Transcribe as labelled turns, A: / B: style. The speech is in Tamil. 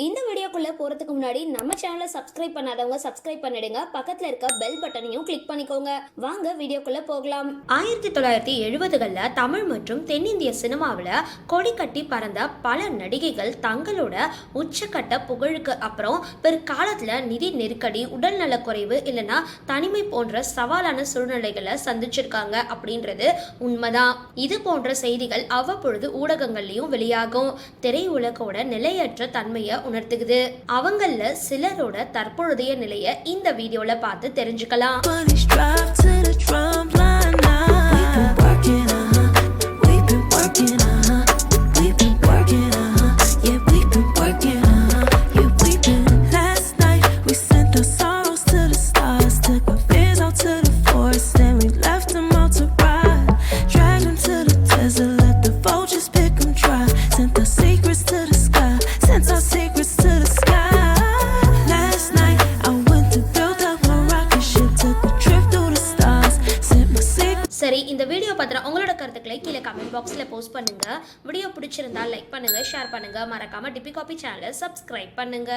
A: இந்த வீடியோக்குள்ள போறதுக்கு முன்னாடி நம்ம சேனலை சப்ஸ்கிரைப் பண்ணாதவங்க சப்ஸ்கிரைப் பண்ணிடுங்க. பக்கத்துல இருக்க பெல் பட்டனையும் கிளிக் பண்ணிக்கோங்க. வாங்க வீடியோக்குள்ள போகலாம். 1970களில் தமிழ் மற்றும் தென்னிந்திய சினிமாவில் கொடி கட்டி பறந்த பல நடிகைகள் தங்களோட உச்சக்கட்ட புகழுக்கு அப்புறம் பிற்காலத்தில் நிதி நெருக்கடி, உடல்நலக்குறைவு இல்லைன்னா தனிமை போன்ற சவாலான சூழ்நிலைகளை சந்திச்சிருக்காங்க அப்படின்றது உண்மைதான். இது போன்ற செய்திகள் அவ்வப்பொழுது ஊடகங்கள்லையும் வெளியாகும். திரையுலகோட நிலையற்ற தன்மையை உணர்த்துக்குது. அவங்கள சிலரோட தற்பொழுதைய நிலையை இந்த வீடியோல பார்த்து தெரிஞ்சுக்கலாம். சரி, இந்த வீடியோ பத்தின உங்களோட கருத்துக்களை கீழே கமெண்ட் பாக்ஸ்ல போஸ்ட் பண்ணுங்க. வீடியோ பிடிச்சிருந்தா லைக் பண்ணுங்க, ஷேர் பண்ணுங்க. மறக்காம டிபி காபி சேனலை சப்ஸ்கிரைப் பண்ணுங்க.